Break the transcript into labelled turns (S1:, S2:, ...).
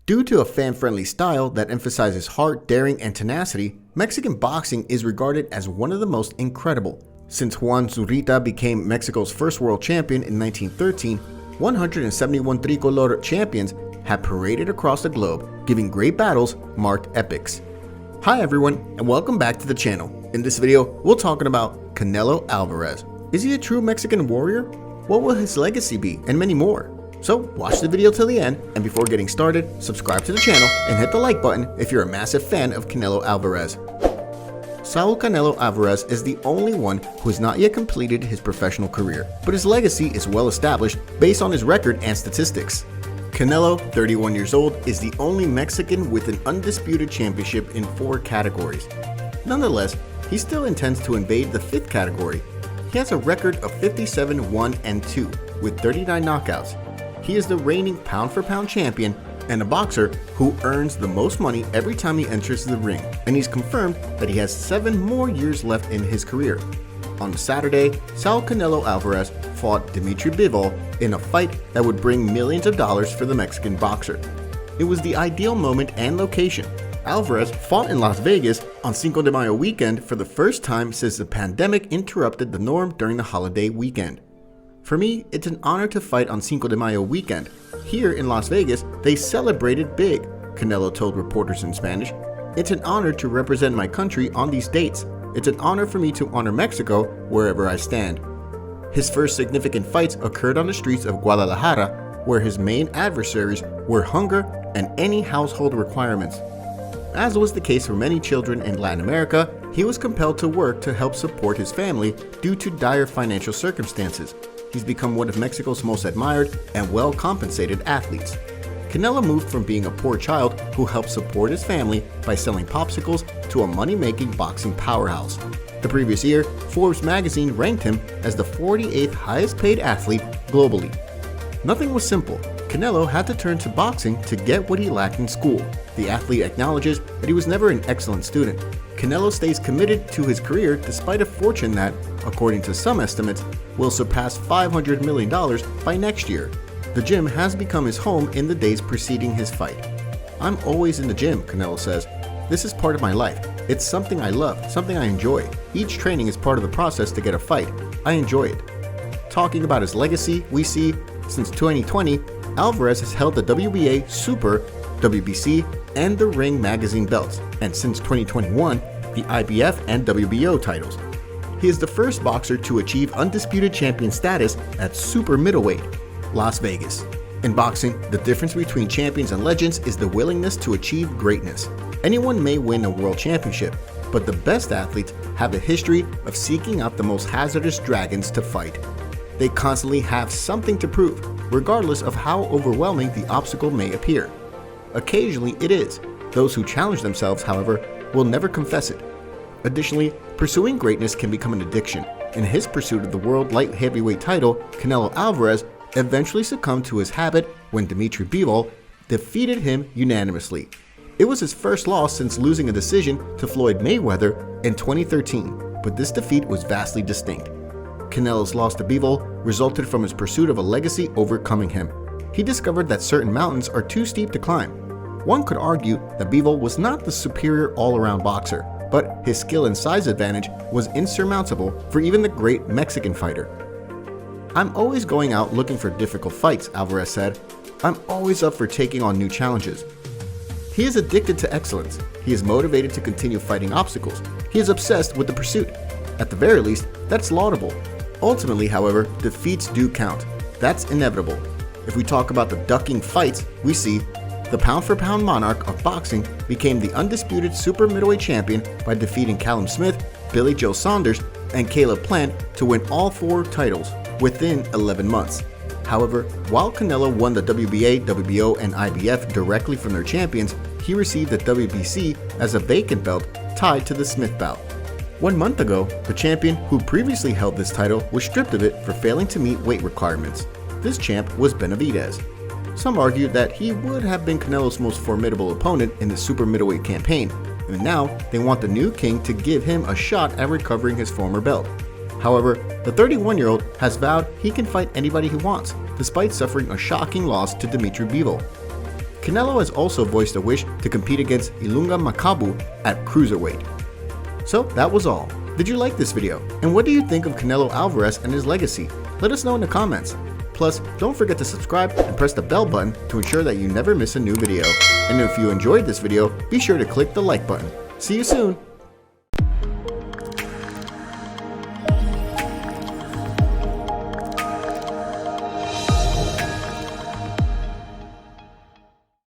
S1: Due to a fan-friendly style that emphasizes heart, daring, and tenacity, Mexican boxing is regarded as one of the most incredible. Since Juan Zurita became Mexico's first world champion in 1913, 171 tricolor champions have paraded across the globe, giving great battles marked epics. Hi everyone, and welcome back to the channel. In this video, we're talking about Canelo Alverez. Is he a true Mexican warrior? What will his legacy be? And many more. So watch the video till the end, and before getting started, subscribe to the channel and hit the like button if you're a massive fan of Canelo Alverez. Saul Canelo Alverez is the only one who has not yet completed his professional career, but his legacy is well established based on his record and statistics. Canelo, 31 years old, is the only Mexican with an undisputed championship in 4 categories. Nonetheless, he still intends to invade the 5th category. He has a record of 57-1-2 with 39 knockouts. He is the reigning pound-for-pound champion and a boxer who earns the most money every time he enters the ring, and he's confirmed that he has 7 more years left in his career. On Saturday, Saul Canelo Alverez fought Dimitri Bivol in a fight that would bring millions of dollars for the Mexican boxer. It was the ideal moment and location. Alverez fought in Las Vegas on Cinco de Mayo weekend for the first time since the pandemic interrupted the norm during the holiday weekend. For me, it's an honor to fight on Cinco de Mayo weekend. Here in Las Vegas, they celebrated big, Canelo told reporters in Spanish. It's an honor to represent my country on these dates. It's an honor for me to honor Mexico wherever I stand. His first significant fights occurred on the streets of Guadalajara, where his main adversaries were hunger and any household requirements. As was the case for many children in Latin America, he was compelled to work to help support his family due to dire financial circumstances. He's become one of Mexico's most admired and well-compensated athletes. Canelo moved from being a poor child who helped support his family by selling popsicles to a money-making boxing powerhouse. The previous year, Forbes magazine ranked him as the 48th highest-paid athlete globally. Nothing was simple. Canelo had to turn to boxing to get what he lacked in school. The athlete acknowledges that he was never an excellent student. Canelo stays committed to his career despite a fortune that, according to some estimates, will surpass $500 million by next year. The gym has become his home in the days preceding his fight. "I'm always in the gym," Canelo says. "This is part of my life. It's something I love, something I enjoy. Each training is part of the process to get a fight. I enjoy it." Talking about his legacy, we see, since 2020, Alverez has held the WBA Super, WBC, and the Ring magazine belts, and since 2021, the IBF and WBO titles. He is the first boxer to achieve undisputed champion status at super middleweight, Las Vegas. In boxing, the difference between champions and legends is the willingness to achieve greatness. Anyone may win a world championship, but the best athletes have a history of seeking out the most hazardous dragons to fight. They constantly have something to prove, regardless of how overwhelming the obstacle may appear. Occasionally it is. Those who challenge themselves, however, will never confess it. Additionally, pursuing greatness can become an addiction. In his pursuit of the world light heavyweight title, Canelo Alverez eventually succumbed to his habit when Dimitri Bivol defeated him unanimously. It was his first loss since losing a decision to Floyd Mayweather in 2013, but this defeat was vastly distinct. Canelo's loss to Bivol resulted from his pursuit of a legacy overcoming him. He discovered that certain mountains are too steep to climb. One could argue that Bivol was not the superior all-around boxer, but his skill and size advantage was insurmountable for even the great Mexican fighter. "I'm always going out looking for difficult fights," Alverez said. "I'm always up for taking on new challenges." He is addicted to excellence. He is motivated to continue fighting obstacles. He is obsessed with the pursuit. At the very least, that's laudable. Ultimately, however, defeats do count. That's inevitable. If we talk about the ducking fights, we see the pound-for-pound monarch of boxing became the undisputed super middleweight champion by defeating Callum Smith, Billy Joe Saunders, and Caleb Plant to win all 4 titles within 11 months. However, while Canelo won the WBA, WBO, and IBF directly from their champions, he received the WBC as a vacant belt tied to the Smith bout. 1 month ago, the champion who previously held this title was stripped of it for failing to meet weight requirements. This champ was Benavidez. Some argue that he would have been Canelo's most formidable opponent in the super middleweight campaign, and now they want the new king to give him a shot at recovering his former belt. However, the 31-year-old has vowed he can fight anybody he wants, despite suffering a shocking loss to Dimitri Bivol. Canelo has also voiced a wish to compete against Ilunga Makabu at cruiserweight. So that was all. Did you like this video? And what do you think of Canelo Alverez and his legacy? Let us know in the comments. Plus, don't forget to subscribe and press the bell button to ensure that you never miss a new video. And if you enjoyed this video, be sure to click the like button. See you soon!